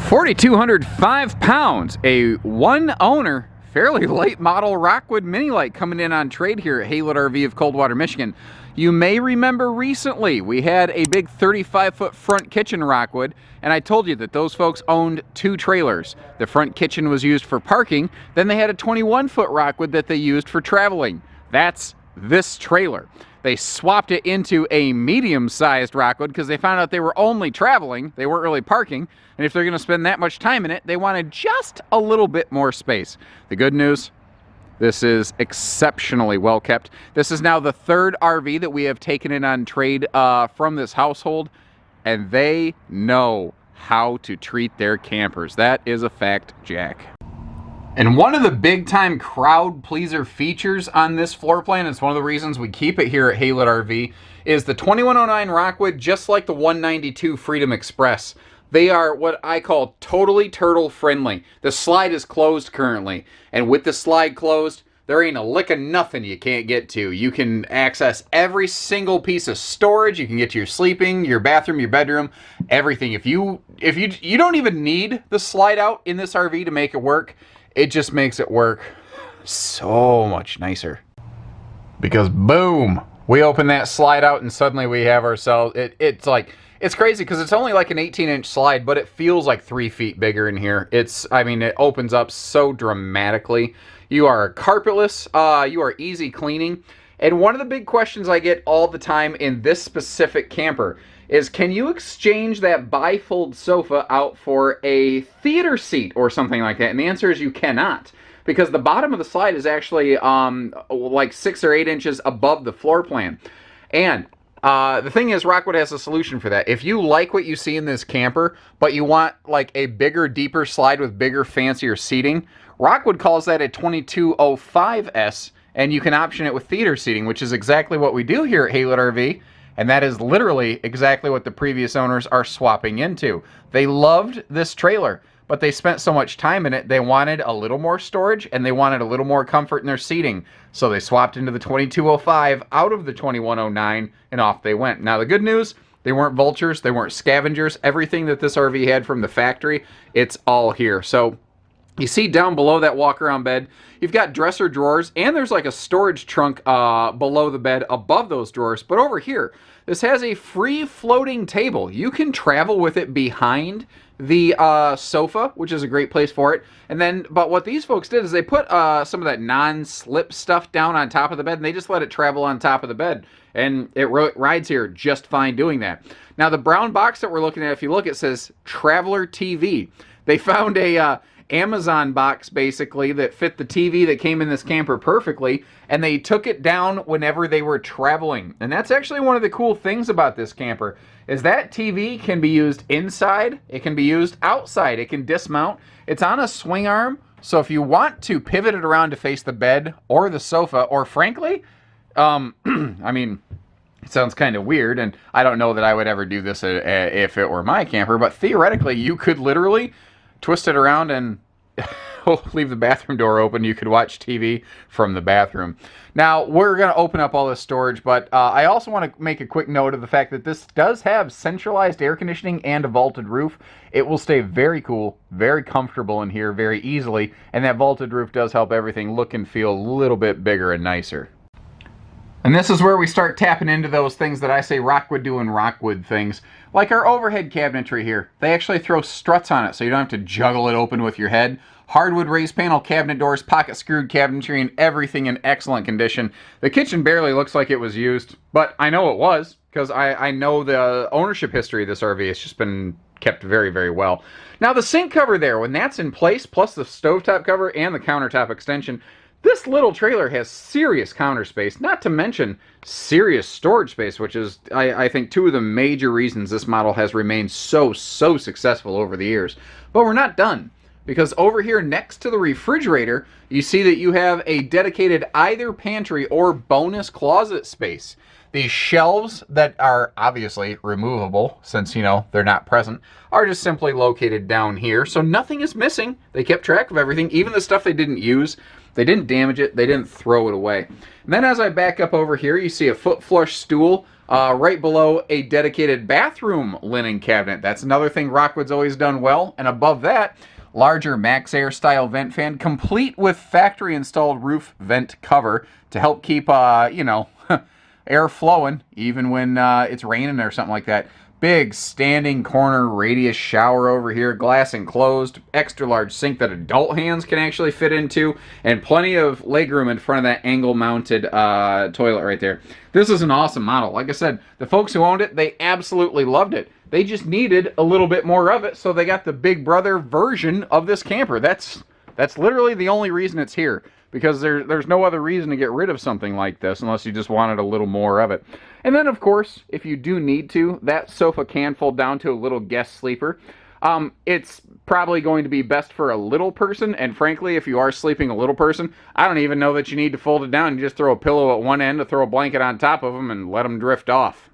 4,205 pounds, a one-owner, fairly late model Rockwood Mini-Lite coming in on trade here at Haylet RV of Coldwater, Michigan. You may remember recently we had a big 35-foot front kitchen Rockwood, and I told you that those folks owned two trailers. The front kitchen was used for parking, then they had a 21-foot Rockwood that they used for traveling. That's this trailer. They swapped it into a medium-sized Rockwood because they found out they were only traveling, they weren't really parking, and if they're going to spend that much time in it, they wanted just a little bit more space. The good news, this is exceptionally well kept. This is now the third RV that we have taken in on trade from this household, and they know how to treat their campers. That is a fact, Jack. And one of the big-time crowd pleaser features on this floor plan, it's one of the reasons we keep it here at Haylet RV, is the 2109 Rockwood, just like the 192 Freedom Express. They are what I call totally turtle friendly. The slide is closed currently, and with the slide closed, there ain't a lick of nothing you can't get to. You can access every single piece of storage. You can get to your sleeping, your bathroom, your bedroom, everything. If you don't even need the slide out in this RV to make it work. It just makes it work so much nicer. Because boom, we open that slide out and suddenly we have ourselves, it's crazy because it's only like an 18-inch slide, but it feels like 3 feet bigger in here. I mean, it opens up so dramatically. You are carpetless, you are easy cleaning. And one of the big questions I get all the time in this specific camper is, can you exchange that bifold sofa out for a theater seat or something like that? And the answer is you cannot, because the bottom of the slide is actually like 6 or 8 inches above the floor plan. And the thing is, Rockwood has a solution for that. If you like what you see in this camper, but you want like a bigger, deeper slide with bigger, fancier seating, Rockwood calls that a 2205S, and you can option it with theater seating, which is exactly what we do here at Haylet RV. And that is literally exactly what the previous owners are swapping into. They loved this trailer, but they spent so much time in it, they wanted a little more storage and they wanted a little more comfort in their seating. So they swapped into the 2205 out of the 2109 and off they went. Now the good news, they weren't vultures, they weren't scavengers. Everything that this RV had from the factory, it's all here. So you see down below that walk-around bed, you've got dresser drawers, and there's like a storage trunk below the bed above those drawers. But over here, this has a free-floating table. You can travel with it behind the sofa, which is a great place for it. And then, but what these folks did is they put some of that non-slip stuff down on top of the bed, and they just let it travel on top of the bed. And it rides here just fine doing that. Now, the brown box that we're looking at, if you look, it says Traveler TV. They found a Amazon box basically that fit the TV that came in this camper perfectly, and they took it down whenever they were traveling. And that's actually one of the cool things about this camper, is that TV can be used inside, it can be used outside, it can dismount. It's on a swing arm, so if you want to pivot it around to face the bed or the sofa, or frankly, I mean, it sounds kind of weird, and I don't know that I would ever do this if it were my camper, but theoretically you could literally twist it around and leave the bathroom door open. You could watch TV from the bathroom. Now, we're going to open up all this storage, but I also want to make a quick note of the fact that this does have centralized air conditioning and a vaulted roof. It will stay very cool, very comfortable in here very easily, and that vaulted roof does help everything look and feel a little bit bigger and nicer. And this is where we start tapping into those things that I say Rockwood doing Rockwood things. Like our overhead cabinetry here. They actually throw struts on it so you don't have to juggle it open with your head. Hardwood raised panel cabinet doors, pocket screwed cabinetry, and everything in excellent condition. The kitchen barely looks like it was used, but I know it was, because I know the ownership history of this RV. It's just been kept very, very well. Now the sink cover there, when that's in place, plus the stovetop cover and the countertop extension, this little trailer has serious counter space, not to mention serious storage space, which is, I think, two of the major reasons this model has remained so successful over the years. But we're not done, because over here next to the refrigerator, you see that you have a dedicated either pantry or bonus closet space. These shelves that are obviously removable, since, you know, they're not present, are just simply located down here. So nothing is missing. They kept track of everything, even the stuff they didn't use. They didn't damage it. They didn't throw it away. And then as I back up over here, you see a foot flush stool right below a dedicated bathroom linen cabinet. That's another thing Rockwood's always done well. And above that, larger Max Air style vent fan, complete with factory installed roof vent cover to help keep, you know, air flowing even when it's raining or something like that. Big standing corner radius shower over here, glass enclosed, extra large sink that adult hands can actually fit into, and plenty of legroom in front of that angle mounted toilet right there. This is an awesome model. Like I said, the folks who owned it, they absolutely loved it. They just needed a little bit more of it, so they got the big brother version of this camper. That's literally the only reason it's here, because there's no other reason to get rid of something like this unless you just wanted a little more of it. And then, of course, if you do need to, that sofa can fold down to a little guest sleeper. It's probably going to be best for a little person, and frankly, if you are sleeping a little person, I don't even know that you need to fold it down. You just throw a pillow at one end to throw a blanket on top of them and let them drift off.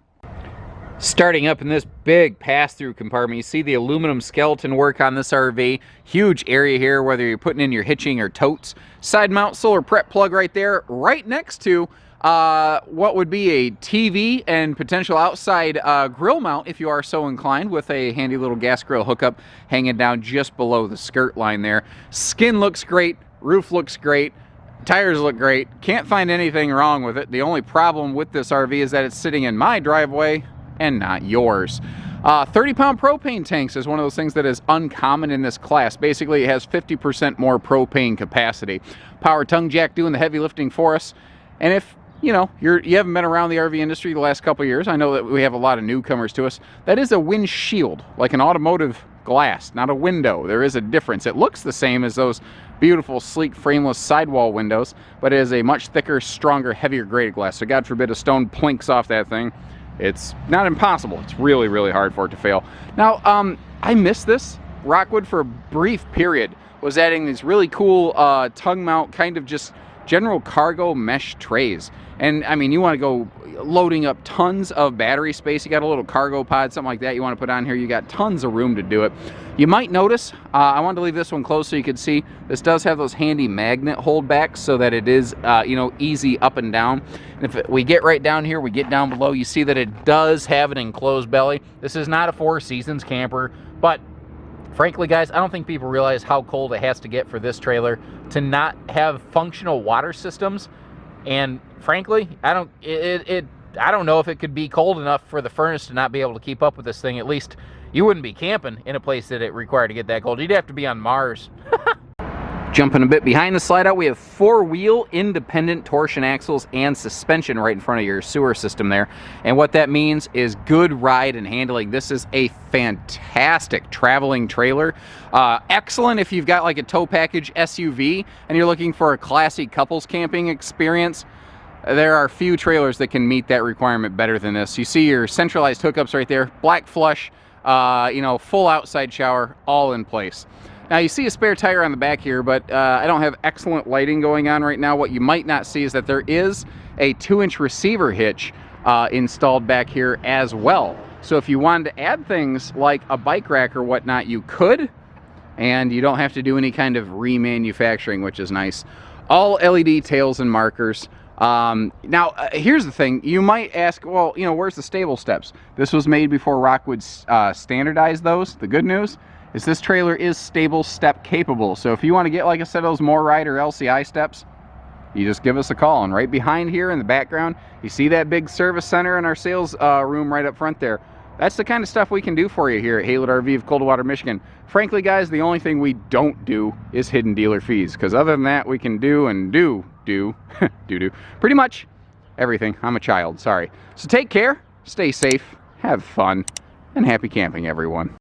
Starting up in this big pass-through compartment, you see the aluminum skeleton work on this RV. Huge area here, whether you're putting in your hitching or totes. Side mount solar prep plug right there, right next to what would be a TV and potential outside grill mount if you are so inclined, with a handy little gas grill hookup hanging down just below the skirt line there. Skin looks great, roof looks great, tires look great. Can't find anything wrong with it. The only problem with this RV is that it's sitting in my driveway and not yours. 30-pound propane tanks is one of those things that is uncommon in this class. Basically, it has 50% more propane capacity. Power tongue jack doing the heavy lifting for us. And if you know, you haven't been around the RV industry the last couple of years, I know that we have a lot of newcomers to us. That is a windshield, like an automotive glass, not a window. There is a difference. It looks the same as those beautiful, sleek, frameless sidewall windows, but it is a much thicker, stronger, heavier grade glass. So God forbid a stone plinks off that thing. It's not impossible. It's really, really hard for it to fail. Now, I missed this. Rockwood, for a brief period, was adding these really cool tongue mount, kind of just general cargo mesh trays. And I mean, you want to go loading up tons of battery space. You got a little cargo pod, something like that you want to put on here. You got tons of room to do it. You might notice, I wanted to leave this one closed so you could see, this does have those handy magnet holdbacks so that it is, you know, easy up and down. And if we get right down here, we get down below, you see that it does have an enclosed belly. This is not a Four Seasons camper, but frankly, guys, I don't think people realize how cold it has to get for this trailer to not have functional water systems. And frankly, I don't know if it could be cold enough for the furnace to not be able to keep up with this thing. At least you wouldn't be camping in a place that it required to get that cold. You'd have to be on Mars. Jumping a bit behind the slide out, we have four-wheel independent torsion axles and suspension right in front of your sewer system there. And what that means is good ride and handling. This is a fantastic traveling trailer. Excellent if you've got like a tow package SUV and you're looking for a classy couples camping experience. There are few trailers that can meet that requirement better than this. You see your centralized hookups right there, black flush, you know, full outside shower, all in place. Now you see a spare tire on the back here, but I don't have excellent lighting going on right now. What you might not see is that there is a 2-inch receiver hitch installed back here as well. So if you wanted to add things like a bike rack or whatnot, you could, and you don't have to do any kind of remanufacturing, which is nice. All LED tails and markers. Now, here's the thing. You might ask, well, you know, where's the stable steps? This was made before Rockwood standardized those. The good news is this trailer is stable step capable. So if you want to get like a set of those More Ride or LCI steps, you just give us a call. And right behind here in the background, you see that big service center and our sales room right up front there. That's the kind of stuff we can do for you here at Haylett RV of Coldwater, Michigan. Frankly, guys, the only thing we don't do is hidden dealer fees, because other than that, we can do pretty much everything. I'm a child, sorry. So take care, stay safe, have fun, and happy camping, everyone.